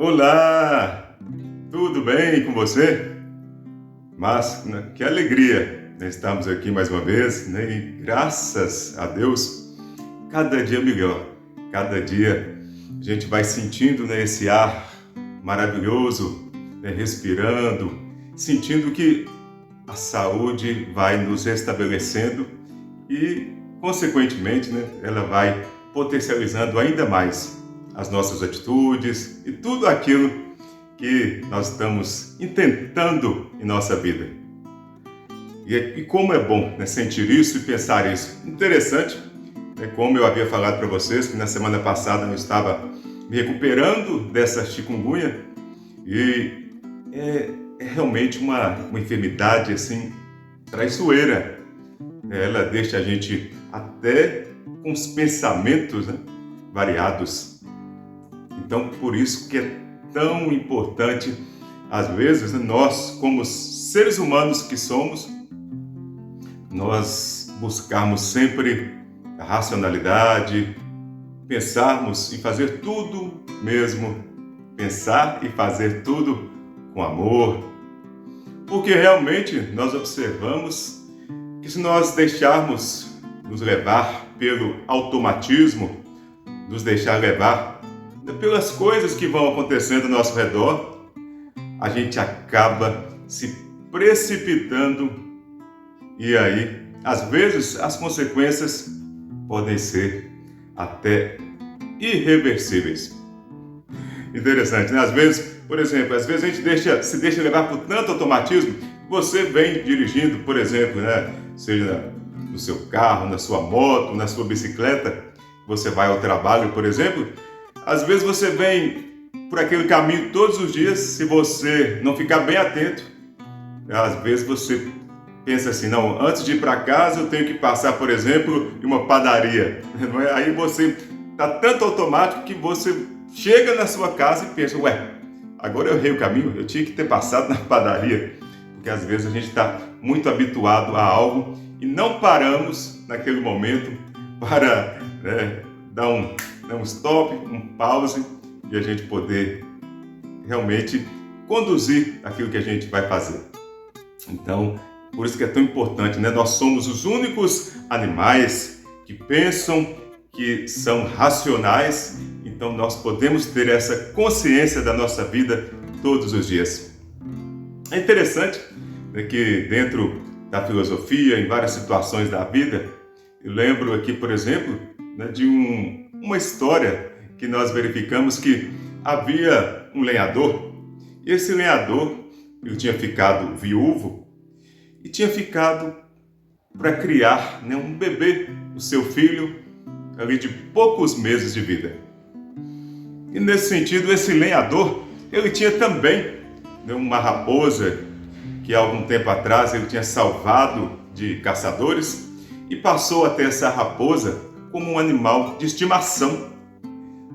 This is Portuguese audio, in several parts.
Olá, tudo bem com você? Mas que alegria, né, estarmos aqui mais uma vez, né, e graças a Deus, cada dia melhor, cada dia a gente vai sentindo, né, esse ar maravilhoso, né, respirando, sentindo que a saúde vai nos restabelecendo e, consequentemente, né, ela vai potencializando ainda mais as nossas atitudes e tudo aquilo que nós estamos intentando em nossa vida. E como é bom, né, sentir isso e pensar isso. Interessante, né, como eu havia falado para vocês, que na semana passada eu estava me recuperando dessa chikungunya e é realmente uma enfermidade assim traiçoeira. Ela deixa a gente até com os pensamentos, né, variados. Então, por isso que é tão importante, às vezes, né, nós, como seres humanos que somos, nós buscarmos sempre a racionalidade, pensarmos em fazer tudo mesmo, pensar e fazer tudo com amor, porque realmente nós observamos que se nós deixarmos nos levar pelo automatismo, nos deixar levar pelas coisas que vão acontecendo ao nosso redor, a gente acaba se precipitando e aí, às vezes, as consequências podem ser até irreversíveis. Interessante, né? Às vezes, por exemplo, às vezes a gente se deixa levar por tanto automatismo. Você vem dirigindo, por exemplo, né? Seja no seu carro, na sua moto, na sua bicicleta, você vai ao trabalho, por exemplo. Às vezes você vem por aquele caminho todos os dias, se você não ficar bem atento, às vezes você pensa assim, não, antes de ir para casa eu tenho que passar, por exemplo, em uma padaria. Não é? Aí você está tanto automático que você chega na sua casa e pensa, ué, agora eu errei o caminho, eu tinha que ter passado na padaria. Porque às vezes a gente está muito habituado a algo e não paramos naquele momento para, né, dar um stop, um pause e a gente poder realmente conduzir aquilo que a gente vai fazer. Então, por isso que é tão importante, né? Nós somos os únicos animais que pensam, que são racionais, então nós podemos ter essa consciência da nossa vida todos os dias. É interessante, né, que dentro da filosofia, em várias situações da vida, eu lembro aqui, por exemplo, né, de uma história que nós verificamos que havia um lenhador, e esse lenhador ele tinha ficado viúvo e tinha ficado para criar, né, um bebê, o seu filho, ali de poucos meses de vida. E nesse sentido, esse lenhador, ele tinha também, né, uma raposa que há algum tempo atrás ele tinha salvado de caçadores e passou a ter essa raposa como um animal de estimação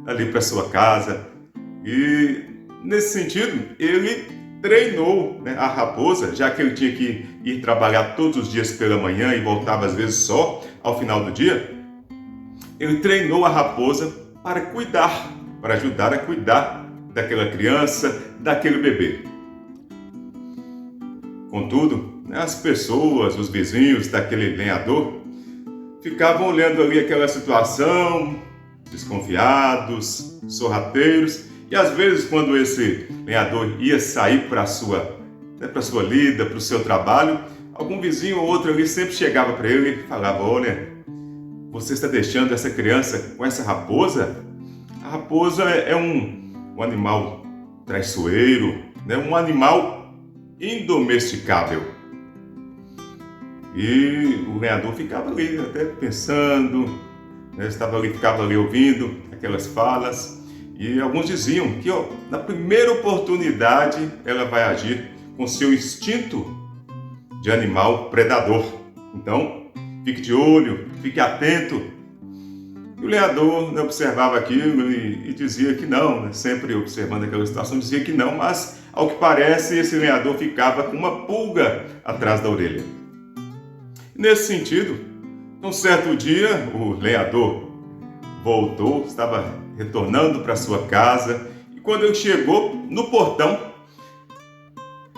ali para sua casa. E nesse sentido, ele treinou, né, a raposa, já que ele tinha que ir trabalhar todos os dias pela manhã e voltava às vezes só ao final do dia. Ele treinou a raposa para cuidar, para ajudar a cuidar daquela criança, daquele bebê. Contudo, as pessoas, os vizinhos daquele lenhador, ficavam olhando ali aquela situação, desconfiados, sorrateiros, e às vezes quando esse lenhador ia sair para a sua lida, para o seu trabalho, algum vizinho ou outro ali sempre chegava para ele e falava, olha, você está deixando essa criança com essa raposa? A raposa é um animal traiçoeiro, né? Um animal indomesticável. E o lenhador ficava ali até pensando, né? Ficava ali ouvindo aquelas falas. E alguns diziam que, na primeira oportunidade ela vai agir com seu instinto de animal predador. Então, fique de olho, fique atento. E o lenhador, né, observava aquilo e dizia que não, né? Sempre observando aquela situação, dizia que não, mas ao que parece esse lenhador ficava com uma pulga atrás da orelha. Nesse sentido, um certo dia, o lenhador voltou, estava retornando para sua casa e quando ele chegou no portão,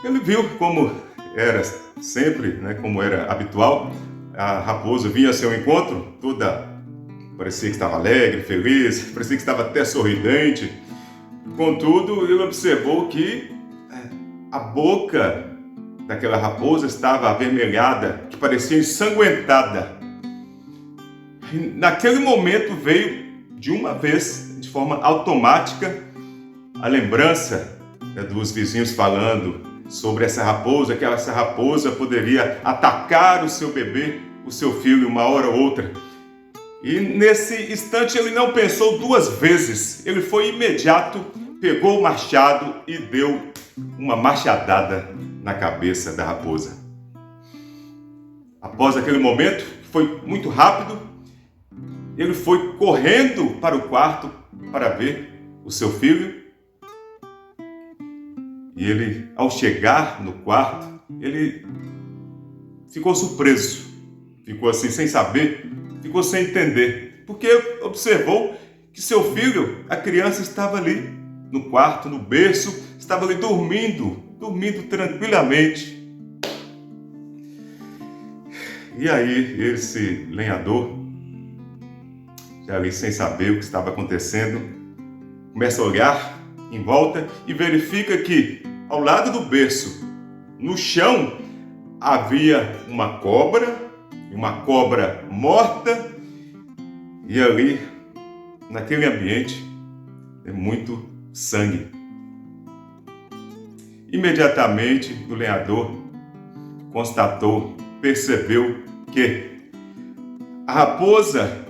ele viu como era sempre, né, como era habitual, a raposa vinha ao seu encontro, parecia que estava alegre, feliz, parecia que estava até sorridente. Contudo, ele observou que a boca daquela raposa estava avermelhada, que parecia ensanguentada. E naquele momento veio, de uma vez, de forma automática, a lembrança, né, dos vizinhos falando sobre essa raposa, que essa raposa poderia atacar o seu bebê, o seu filho, uma hora ou outra. E nesse instante ele não pensou duas vezes, ele foi imediato, pegou o machado e deu uma machadada na cabeça da raposa. Após aquele momento, que foi muito rápido, ele foi correndo para o quarto para ver o seu filho. E ele, ao chegar no quarto, ele ficou surpreso, ficou assim sem saber, ficou sem entender, porque observou que seu filho, a criança, estava ali no quarto, no berço, estava ali dormindo tranquilamente. E aí esse lenhador, já ali sem saber o que estava acontecendo, começa a olhar em volta e verifica que ao lado do berço, no chão, havia uma cobra morta, e ali, naquele ambiente, muito sangue. Imediatamente o lenhador percebeu que a raposa,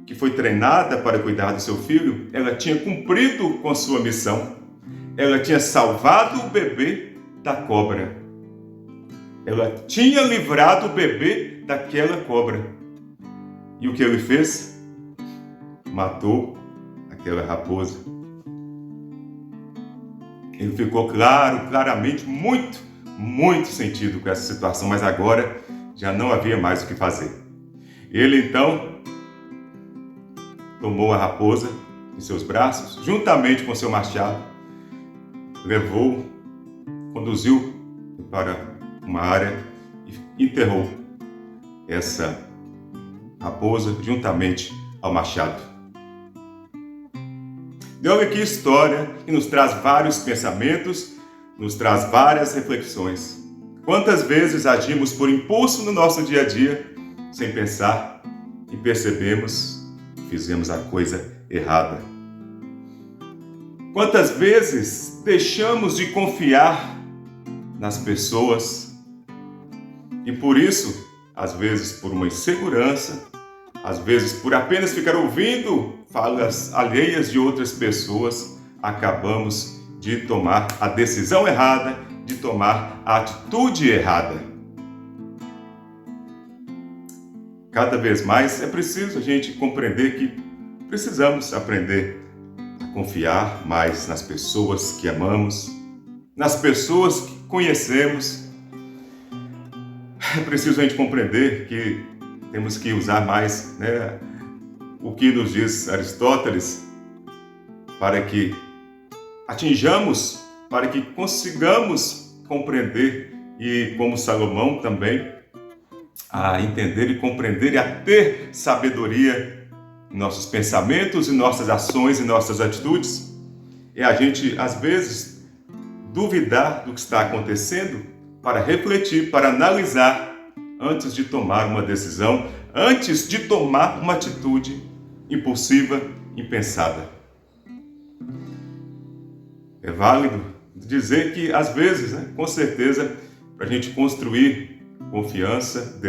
que foi treinada para cuidar do seu filho, ela tinha cumprido com sua missão. Ela tinha salvado o bebê da cobra. Ela tinha livrado o bebê daquela cobra. E o que ele fez? Matou aquela raposa. Ele ficou claramente, muito sentido com essa situação, mas agora já não havia mais o que fazer. Ele então tomou a raposa em seus braços, juntamente com seu machado, conduziu para uma área e enterrou essa raposa juntamente ao machado. E olha que história que nos traz vários pensamentos, nos traz várias reflexões. Quantas vezes agimos por impulso no nosso dia a dia, sem pensar, e percebemos que fizemos a coisa errada? Quantas vezes deixamos de confiar nas pessoas e por isso, às vezes por uma insegurança, às vezes por apenas ficar ouvindo falas alheias de outras pessoas, acabamos de tomar a decisão errada, de tomar a atitude errada. Cada vez mais é preciso a gente compreender que precisamos aprender a confiar mais nas pessoas que amamos, nas pessoas que conhecemos. É preciso a gente compreender que temos que usar mais, o que nos diz Aristóteles, para que atinjamos, para que consigamos compreender, e como Salomão também, a entender e compreender e a ter sabedoria em nossos pensamentos, em nossas ações e nossas atitudes. É a gente, às vezes, duvidar do que está acontecendo para refletir, para analisar antes de tomar uma decisão, antes de tomar uma atitude impulsiva, impensada. É válido dizer que, às vezes, com certeza, para a gente construir confiança,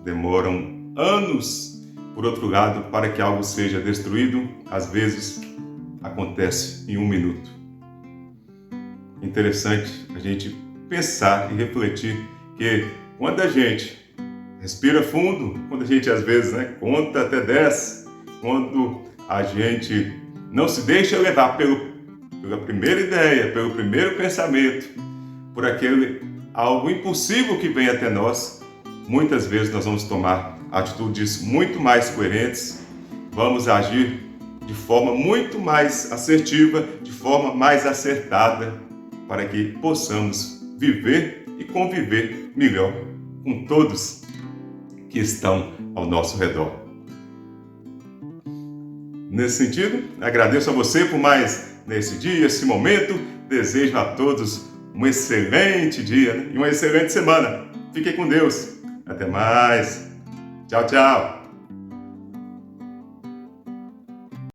demoram anos. Por outro lado, para que algo seja destruído, às vezes acontece em 1 minuto. Interessante a gente pensar e refletir que quando a gente respira fundo, quando a gente às vezes conta até 10, quando a gente não se deixa levar pela primeira ideia, pelo primeiro pensamento, por aquele algo impulsivo que vem até nós, muitas vezes nós vamos tomar atitudes muito mais coerentes, vamos agir de forma muito mais assertiva, de forma mais acertada, para que possamos viver e conviver melhor com todos que estão ao nosso redor. Nesse sentido, agradeço a você por mais nesse dia, esse momento. Desejo a todos um excelente dia e uma excelente semana. Fiquem com Deus. Até mais. Tchau, tchau.